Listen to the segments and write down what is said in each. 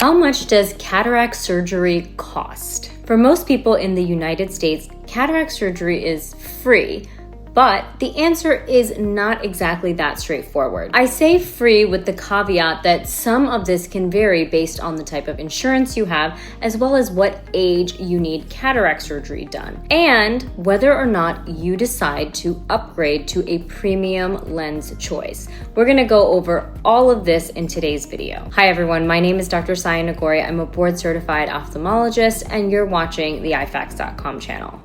How much does cataract surgery cost? For most people in the United States, cataract surgery is free. But the answer is not exactly that straightforward. I say free with the caveat that some of this can vary based on the type of insurance you have, as well as what age you need cataract surgery done, and whether or not you decide to upgrade to a premium lens choice. We're gonna go over all of this in today's video. Hi everyone, my name is Dr. Nagori. I'm a board certified ophthalmologist, and you're watching the iFacts.com channel.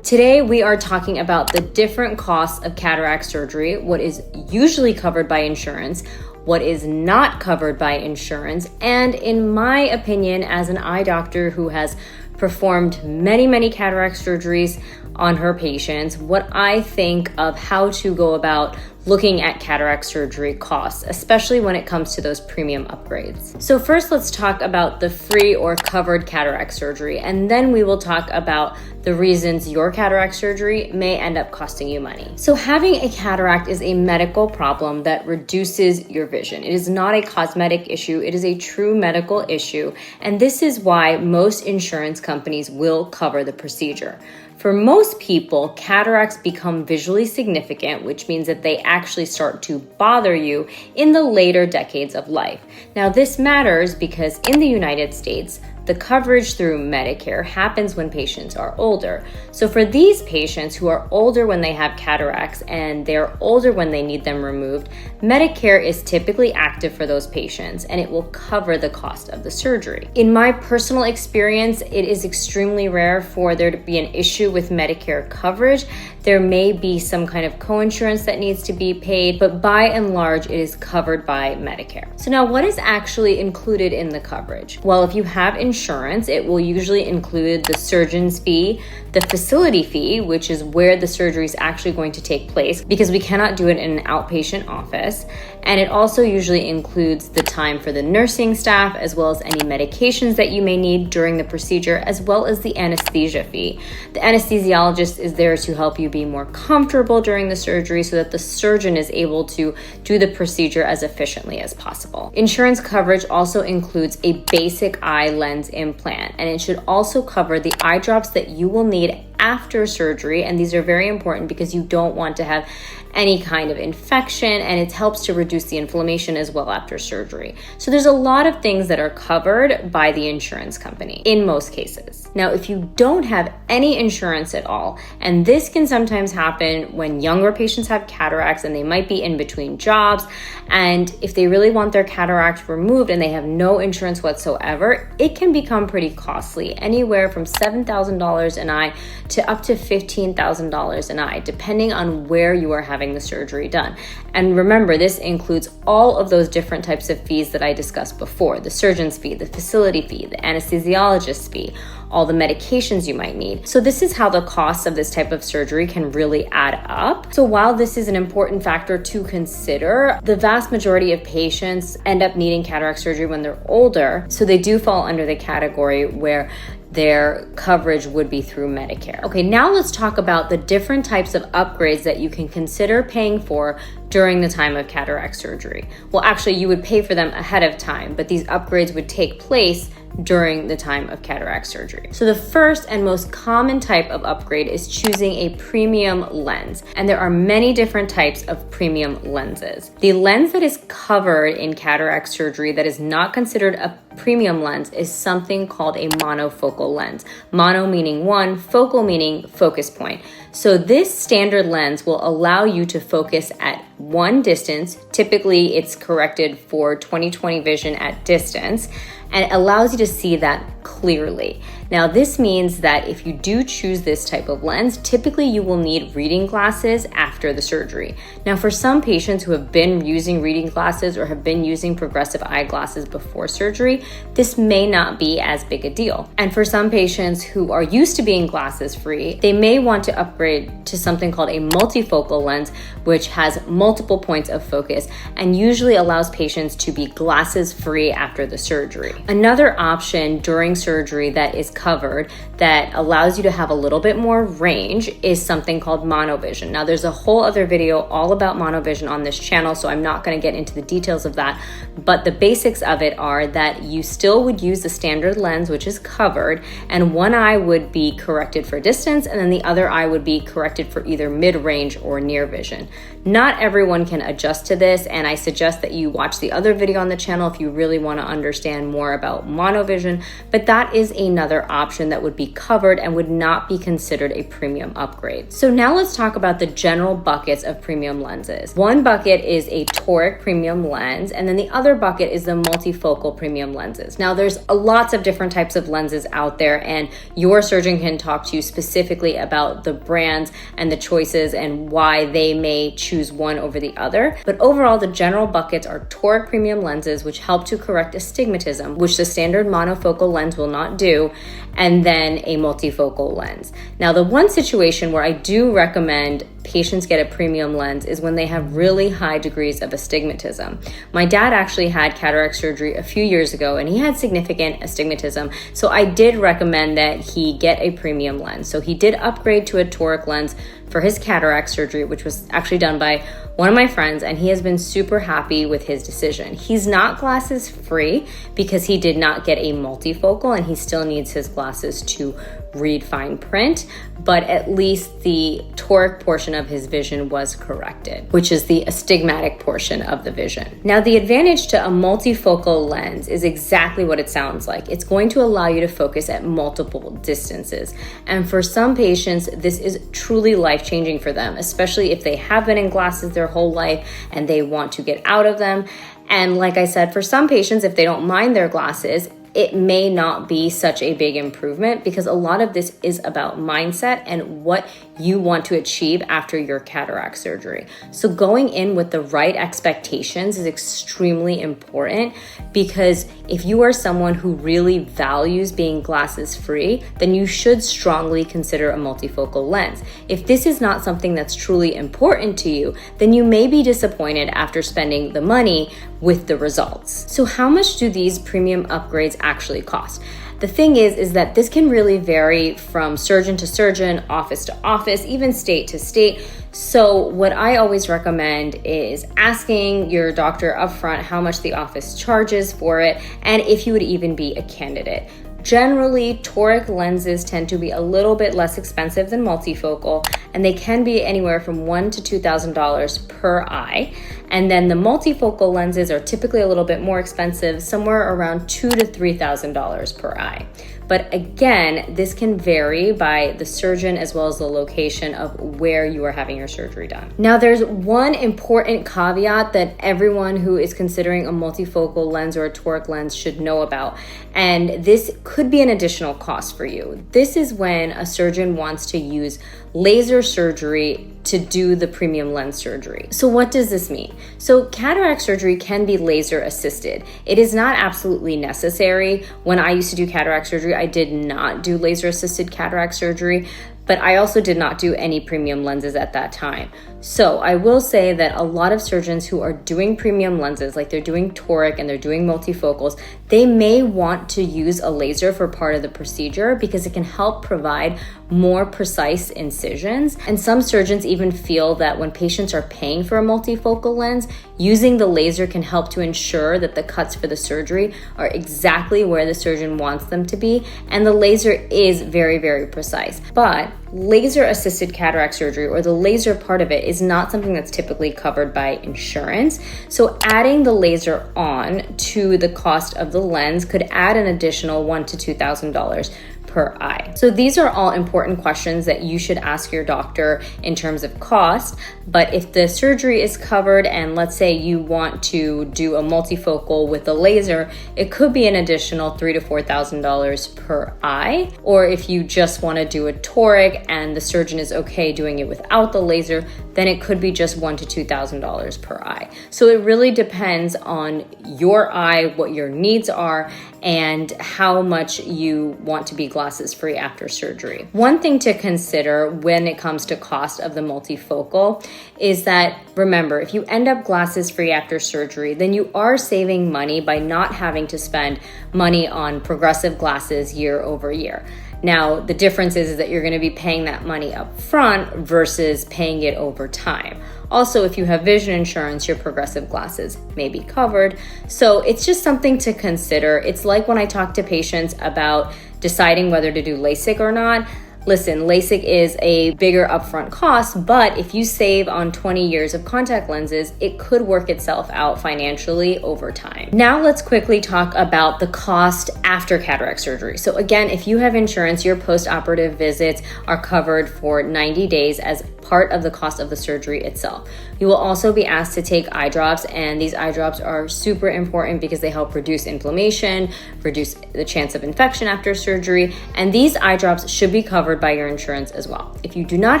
Today, we are talking about the different costs of cataract surgery, what is usually covered by insurance, what is not covered by insurance, and in my opinion, as an eye doctor who has performed many cataract surgeries on her patients, what I think of how to go about looking at cataract surgery costs, especially when it comes to those premium upgrades. So first, let's talk about the free or covered cataract surgery, and then we will talk about the reasons your cataract surgery may end up costing you money. So having a cataract is a medical problem that reduces your vision. It is not a cosmetic issue, it is a true medical issue, and this is why most insurance companies will cover the procedure. For most people, cataracts become visually significant, which means that they actually start to bother you in the later decades of life. Now, this matters because in the United States, the coverage through Medicare happens when patients are older. So for these patients who are older when they have cataracts and they're older when they need them removed, Medicare is typically active for those patients and it will cover the cost of the surgery. In my personal experience, it is extremely rare for there to be an issue with Medicare coverage. There may be some kind of coinsurance that needs to be paid, but by and large, it is covered by Medicare. So now what is actually included in the coverage? Well, if you have insurance, it will usually include the surgeon's fee, the facility fee, which is where the surgery is actually going to take place because we cannot do it in an outpatient office. And it also usually includes the time for the nursing staff, as well as any medications that you may need during the procedure, as well as the anesthesia fee. The anesthesiologist is there to help you be more comfortable during the surgery so that the surgeon is able to do the procedure as efficiently as possible. Insurance coverage also includes a basic eye lens implant, and it should also cover the eye drops that you will need after surgery, and these are very important because you don't want to have any kind of infection, and it helps to reduce the inflammation as well after surgery. So there's a lot of things that are covered by the insurance company in most cases. Now, if you don't have any insurance at all, and this can sometimes happen when younger patients have cataracts and they might be in between jobs, and if they really want their cataract removed and they have no insurance whatsoever, it can become pretty costly, anywhere from $7,000 an eye to up to $15,000 an eye, depending on where you are having the surgery done. And remember, this includes all of those different types of fees that I discussed before: the surgeon's fee, the facility fee, the anesthesiologist's fee, all the medications you might need. So this is how the costs of this type of surgery can really add up. So while this is an important factor to consider, the vast majority of patients end up needing cataract surgery when they're older. So they do fall under the category where their coverage would be through Medicare. Okay, now let's talk about the different types of upgrades that you can consider paying for during the time of cataract surgery. Well, actually, you would pay for them ahead of time, but these upgrades would take place during the time of cataract surgery. So the first and most common type of upgrade is choosing a premium lens. And there are many different types of premium lenses. The lens that is covered in cataract surgery that is not considered a premium lens is something called a monofocal lens. Mono meaning one, focal meaning focus point. So this standard lens will allow you to focus at one distance. Typically, it's corrected for 20/20 vision at distance, and it allows you to see that clearly. Now, this means that if you do choose this type of lens, typically you will need reading glasses after the surgery. Now, for some patients who have been using reading glasses or have been using progressive eyeglasses before surgery, this may not be as big a deal. And for some patients who are used to being glasses free, they may want to upgrade to something called a multifocal lens, which has multiple points of focus and usually allows patients to be glasses free after the surgery. Another option during during surgery that is covered that allows you to have a little bit more range is something called monovision. Now, there's a whole other video all about monovision on this channel, so I'm not going to get into the details of that, but the basics of it are that you still would use the standard lens, which is covered, and one eye would be corrected for distance, and then the other eye would be corrected for either mid-range or near vision. Not everyone can adjust to this, and I suggest that you watch the other video on the channel if you really want to understand more about monovision, but that is another option that would be covered and would not be considered a premium upgrade. So now let's talk about the general buckets of premium lenses. One bucket is a toric premium lens, and then the other bucket is the multifocal premium lenses. Now, there's lots of different types of lenses out there, and your surgeon can talk to you specifically about the brands and the choices and why they may choose one over the other. But overall, the general buckets are toric premium lenses, which help to correct astigmatism, which the standard monofocal lens will not do, and then a multifocal lens. Now, the one situation where I do recommend patients get a premium lens is when they have really high degrees of astigmatism. My dad actually had cataract surgery a few years ago, and he had significant astigmatism, so I did recommend that he get a premium lens. So he did upgrade to a toric lens for his cataract surgery, which was actually done by one of my friends, and he has been super happy with his decision. He's not glasses free because he did not get a multifocal, and he still needs his glasses to read fine print, but at least the toric portion of his vision was corrected, which is the astigmatic portion of the vision. Now, the advantage to a multifocal lens is exactly what it sounds like. It's going to allow you to focus at multiple distances. And for some patients, this is truly life-changing for them, especially if they have been in glasses their whole life and they want to get out of them. And like I said, for some patients, if they don't mind their glasses, it may not be such a big improvement because a lot of this is about mindset and what you want to achieve after your cataract surgery. So going in with the right expectations is extremely important, because if you are someone who really values being glasses free, then you should strongly consider a multifocal lens. If this is not something that's truly important to you, then you may be disappointed after spending the money with the results. So how much do these premium upgrades actually cost? The thing is that this can really vary from surgeon to surgeon, office to office, even state to state. So what I always recommend is asking your doctor upfront how much the office charges for it and if you would even be a candidate. Generally, toric lenses tend to be a little bit less expensive than multifocal, and they can be anywhere from $1,000 to $2,000 per eye. And then the multifocal lenses are typically a little bit more expensive, somewhere around $2,000 to $3,000 per eye. But again, this can vary by the surgeon as well as the location of where you are having your surgery done. Now, there's one important caveat that everyone who is considering a multifocal lens or a toric lens should know about, and this could be an additional cost for you. This is when a surgeon wants to use laser surgery to do the premium lens surgery. So what does this mean? So cataract surgery can be laser assisted. It is not absolutely necessary. When I used to do cataract surgery, I did not do laser assisted cataract surgery, but I also did not do any premium lenses at that time. So I will say that a lot of surgeons who are doing premium lenses, like they're doing toric and they're doing multifocals, they may want to use a laser for part of the procedure because it can help provide more precise incisions. And some surgeons even feel that when patients are paying for a multifocal lens, using the laser can help to ensure that the cuts for the surgery are exactly where the surgeon wants them to be. And the laser is very, very precise. But laser assisted cataract surgery, or the laser part of it, is not something that's typically covered by insurance. So adding the laser on to the cost of the lens could add an additional $1,000 to $2,000 per eye. So these are all important questions that you should ask your doctor in terms of cost. But if the surgery is covered and let's say you want to do a multifocal with a laser, it could be an additional $3,000 to $4,000 per eye. Or if you just want to do a toric and the surgeon is okay doing it without the laser, then it could be just $1,000 to $2,000 per eye. So it really depends on your eye, what your needs are, and how much you want to be glasses free after surgery. One thing to consider when it comes to cost of the multifocal is that, remember, if you end up glasses free after surgery, then you are saving money by not having to spend money on progressive glasses year over year. Now, the difference is that you're going to be paying that money up front versus paying it over time. Also, if you have vision insurance, your progressive glasses may be covered. So it's just something to consider. It's like when I talk to patients about deciding whether to do LASIK or not. Listen, LASIK is a bigger upfront cost, but if you save on 20 years of contact lenses, it could work itself out financially over time. Now let's quickly talk about the cost after cataract surgery. So again, if you have insurance, your post-operative visits are covered for 90 days as part of the cost of the surgery itself. You will also be asked to take eye drops, and these eye drops are super important because they help reduce inflammation, reduce the chance of infection after surgery, and these eye drops should be covered by your insurance as well. If you do not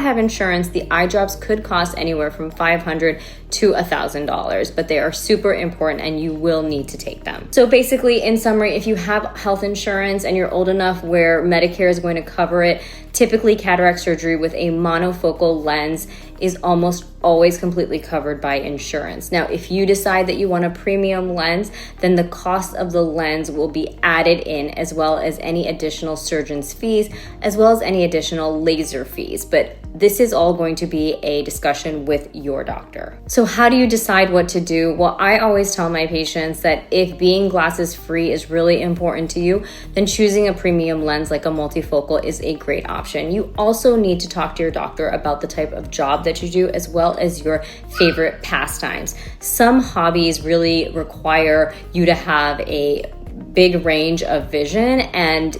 have insurance, the eye drops could cost anywhere from $500 to $1,000, but they are super important and you will need to take them. So basically, in summary, if you have health insurance and you're old enough where Medicare is going to cover it, typically cataract surgery with a monofocal lens is almost always completely covered by insurance. Now, if you decide that you want a premium lens, then the cost of the lens will be added in, as well as any additional surgeon's fees, as well as any additional laser fees. But this is all going to be a discussion with your doctor. So how do you decide what to do? Well, I always tell my patients that if being glasses free is really important to you, then choosing a premium lens like a multifocal is a great option. You also need to talk to your doctor about the type of job that you do, as well as your favorite pastimes. Some hobbies really require you to have a big range of vision, and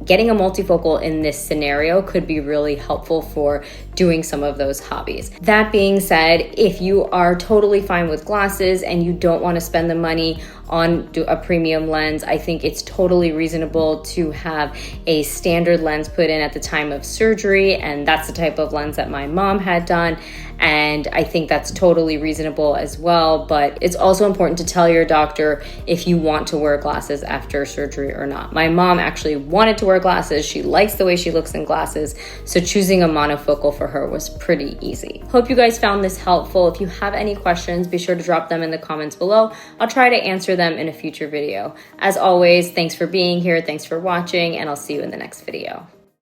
getting a multifocal in this scenario could be really helpful for doing some of those hobbies. That being said, if you are totally fine with glasses and you don't want to spend the money on a premium lens, I think it's totally reasonable to have a standard lens put in at the time of surgery, and that's the type of lens that my mom had done. And I think that's totally reasonable as well, but it's also important to tell your doctor if you want to wear glasses after surgery or not. My mom actually wanted to wear glasses. She likes the way she looks in glasses, so choosing a monofocal for her was pretty easy. Hope you guys found this helpful. If you have any questions, be sure to drop them in the comments below. I'll try to answer them in a future video. As always, thanks for being here, thanks for watching, and I'll see you in the next video.